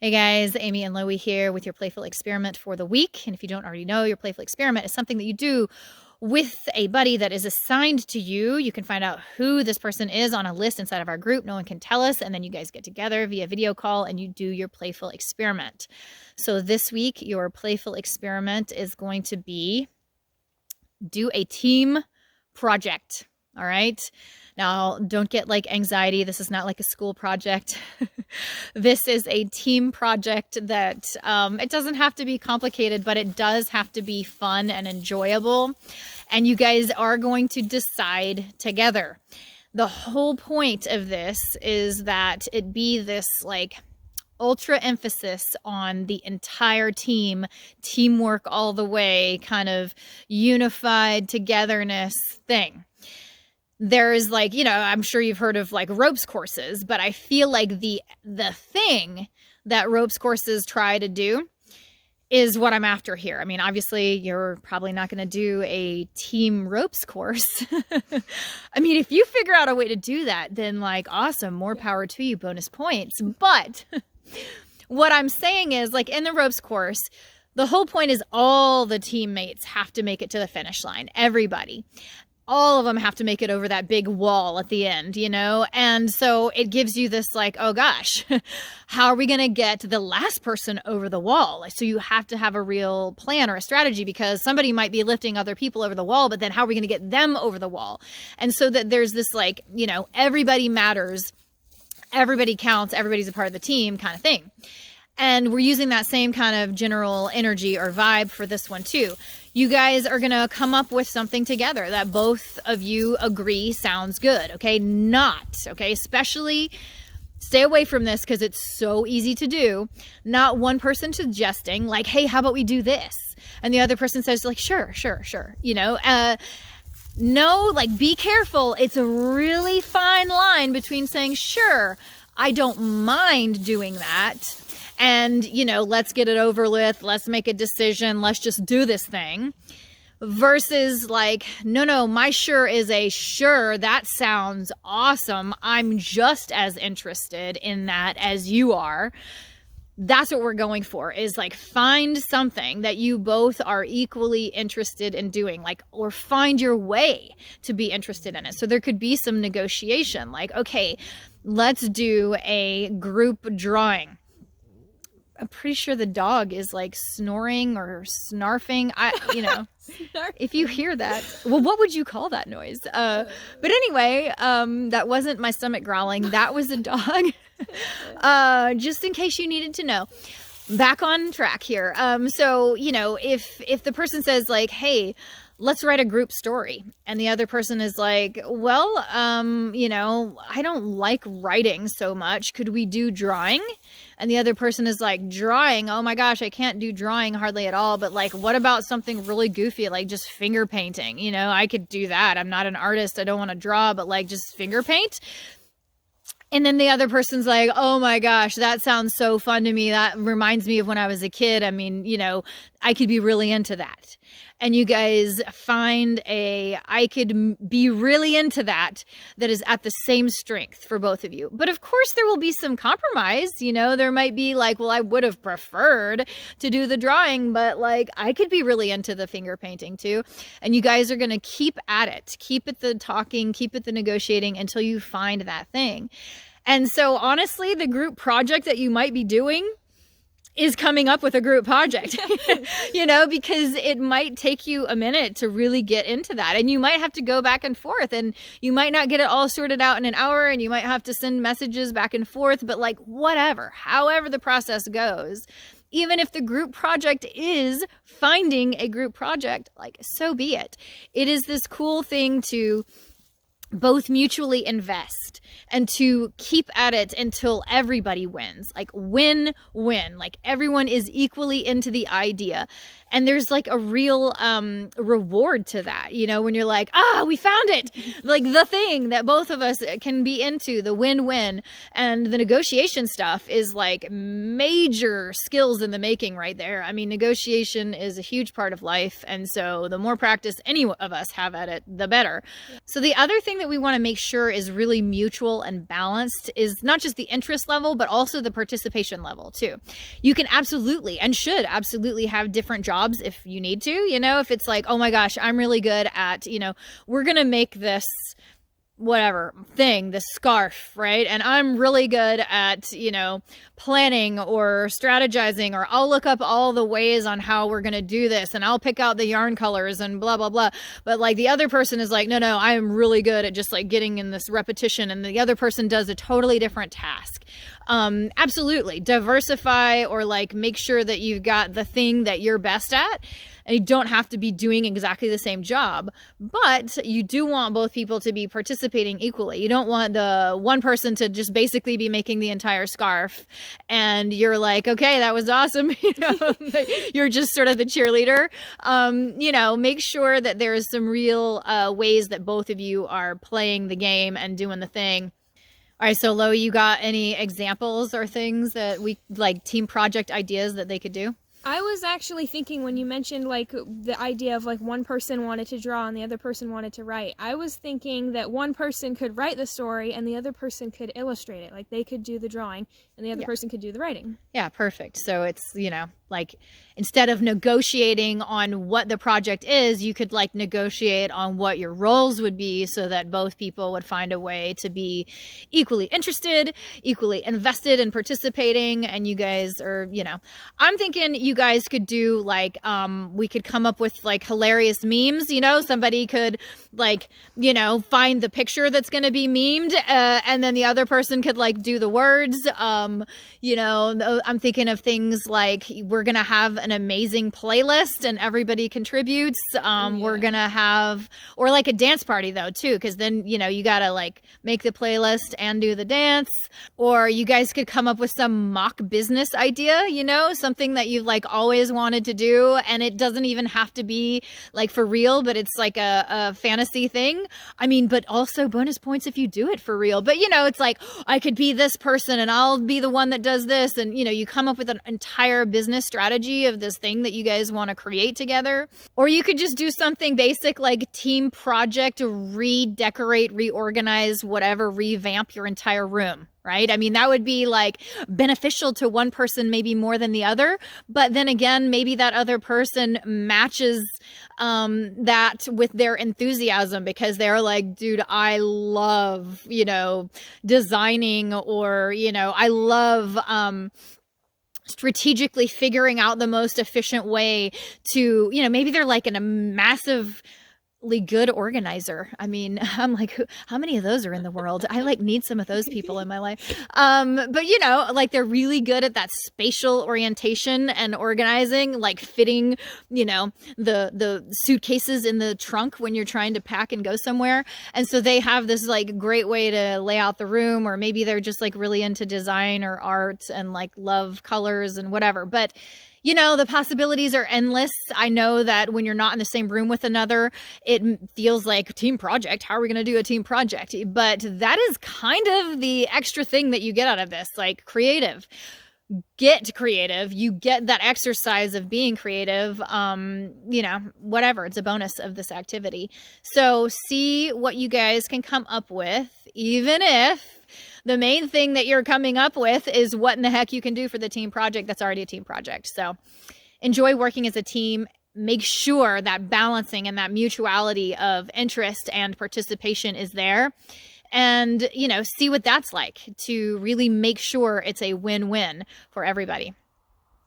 Hey guys, Amy and Loie here with your playful experiment for the week. And if you don't already know, your playful experiment is something that you do with a buddy that is assigned to you. You can find out who this person is on a list inside of our group. No one can tell us. And then you guys get together via video call and you do your playful experiment. So this week, your playful experiment is going to be do a team project. All right. Now, don't get like anxiety. This is not like a school project. This is a team project that it doesn't have to be complicated, but it does have to be fun and enjoyable. And you guys are going to decide together. The whole point of this is that it be this like ultra emphasis on the entire team, teamwork all the way, kind of unified togetherness thing. There's like, I'm sure you've heard of like ropes courses, but I feel like the thing that ropes courses try to do is what I'm after here. I mean, obviously you're probably not going to do a team ropes course. I mean, if you figure out a way to do that, then like, awesome, more power to you, bonus points. But what I'm saying is like in the ropes course, the whole point is all the teammates have to make it to the finish line. Everybody. All of them have to make it over that big wall at the end, And so it gives you this like, oh gosh, how are we going to get the last person over the wall? So you have to have a real plan or a strategy because somebody might be lifting other people over the wall, but then how are we going to get them over the wall? And so that there's this like, everybody matters, everybody counts, everybody's a part of the team kind of thing. And we're using that same kind of general energy or vibe for this one too. You guys are going to come up with something together that both of you agree sounds good, okay? Especially stay away from this because it's so easy to do. Not one person suggesting like, hey, how about we do this? And the other person says like, sure. No, like be careful. It's a really fine line between saying, sure, I don't mind doing that. And, let's get it over with. Let's make a decision. Let's just do this thing. Versus like, no, my sure is a sure. That sounds awesome. I'm just as interested in that as you are. That's what we're going for is like find something that you both are equally interested in doing, like, or find your way to be interested in it. So there could be some negotiation like, okay, let's do a group drawing. I'm pretty sure the dog is like snoring or snarfing. If you hear that, well, what would you call that noise? But anyway, that wasn't my stomach growling. That was a dog. Just in case you needed to know. Back on track here. So, if the person says like, hey, let's write a group story. And the other person is like, well, I don't like writing so much. Could we do drawing? And the other person is like, drawing? Oh my gosh, I can't do drawing hardly at all. But like, what about something really goofy, like just finger painting? I could do that. I'm not an artist. I don't want to draw, but like just finger paint. And then the other person's like, oh my gosh, that sounds so fun to me. That reminds me of when I was a kid. I mean, I could be really into that. And you guys find I could be really into that is at the same strength for both of you. But of course there will be some compromise. There might be like, well, I would have preferred to do the drawing, but like I could be really into the finger painting too. And you guys are going to keep at it, keep at the talking, keep at the negotiating until you find that thing. And so honestly, the group project that you might be doing is coming up with a group project, because it might take you a minute to really get into that. And you might have to go back and forth and you might not get it all sorted out in an hour and you might have to send messages back and forth, but like whatever, however the process goes, even if the group project is finding a group project, like so be it. It is this cool thing to both mutually invest and to keep at it until everybody wins, like win-win, like everyone is equally into the idea. And there's like a real reward to that, when you're like, we found it, like the thing that both of us can be into, the win-win. And the negotiation stuff is like major skills in the making right there. I mean, negotiation is a huge part of life. And so the more practice any of us have at it, the better. So the other thing that we want to make sure is really mutual and balanced is not just the interest level, but also the participation level too. You can absolutely and should absolutely have different jobs if you need to, if it's like, oh my gosh, I'm really good at, we're going to make this whatever thing, the scarf, right? And I'm really good at, planning or strategizing, or I'll look up all the ways on how we're going to do this, and I'll pick out the yarn colors and blah, blah, blah. But like the other person is like, no, I am really good at just like getting in this repetition. And the other person does a totally different task. Absolutely diversify, or like make sure that you've got the thing that you're best at. And you don't have to be doing exactly the same job, but you do want both people to be participating equally. You don't want the one person to just basically be making the entire scarf and you're like, okay, that was awesome. You're just sort of the cheerleader. Make sure that there's some real ways that both of you are playing the game and doing the thing. All right, so Lo, you got any examples or things that we like team project ideas that they could do? I was actually thinking when you mentioned like the idea of like one person wanted to draw and the other person wanted to write, I was thinking that one person could write the story and the other person could illustrate it. Like they could do the drawing and the other person could do the writing. Yeah, perfect. So it's, like instead of negotiating on what the project is, you could like negotiate on what your roles would be so that both people would find a way to be equally interested, equally invested in participating. And you guys are, I'm thinking you guys could do like, we could come up with like hilarious memes, somebody could like, find the picture that's going to be memed, and then the other person could like do the words. I'm thinking of things like we're going to have an amazing playlist and everybody contributes. We're going to have, or like a dance party though too, because then, you got to like make the playlist and do the dance. Or you guys could come up with some mock business idea, something that you've like always wanted to do. And it doesn't even have to be like for real, but it's like a fantasy thing. I mean, but also bonus points if you do it for real. But, it's like, I could be this person and I'll be the one that does this. And, you come up with an entire business strategy of this thing that you guys want to create together. Or you could just do something basic like team project, redecorate, reorganize, whatever, revamp your entire room. Right? I mean, that would be like beneficial to one person, maybe more than the other. But then again, maybe that other person matches that with their enthusiasm because they're like, dude, I love, designing, or, I love, strategically figuring out the most efficient way to, maybe they're like in a massive good organizer. I mean, I'm like, how many of those are in the world? I like need some of those people in my life. But like they're really good at that spatial orientation and organizing, like fitting, the suitcases in the trunk when you're trying to pack and go somewhere. And so they have this like great way to lay out the room, or maybe they're just like really into design or art and like love colors and whatever. But the possibilities are endless. I know that when you're not in the same room with another, it feels like a team project. How are we going to do a team project? But that is kind of the extra thing that you get out of this, like creative. Get creative. You get that exercise of being creative. Whatever. It's a bonus of this activity. So see what you guys can come up with, even if the main thing that you're coming up with is what in the heck you can do for the team project that's already a team project. So enjoy working as a team. Make sure that balancing and that mutuality of interest and participation is there. And, see what that's like to really make sure it's a win-win for everybody.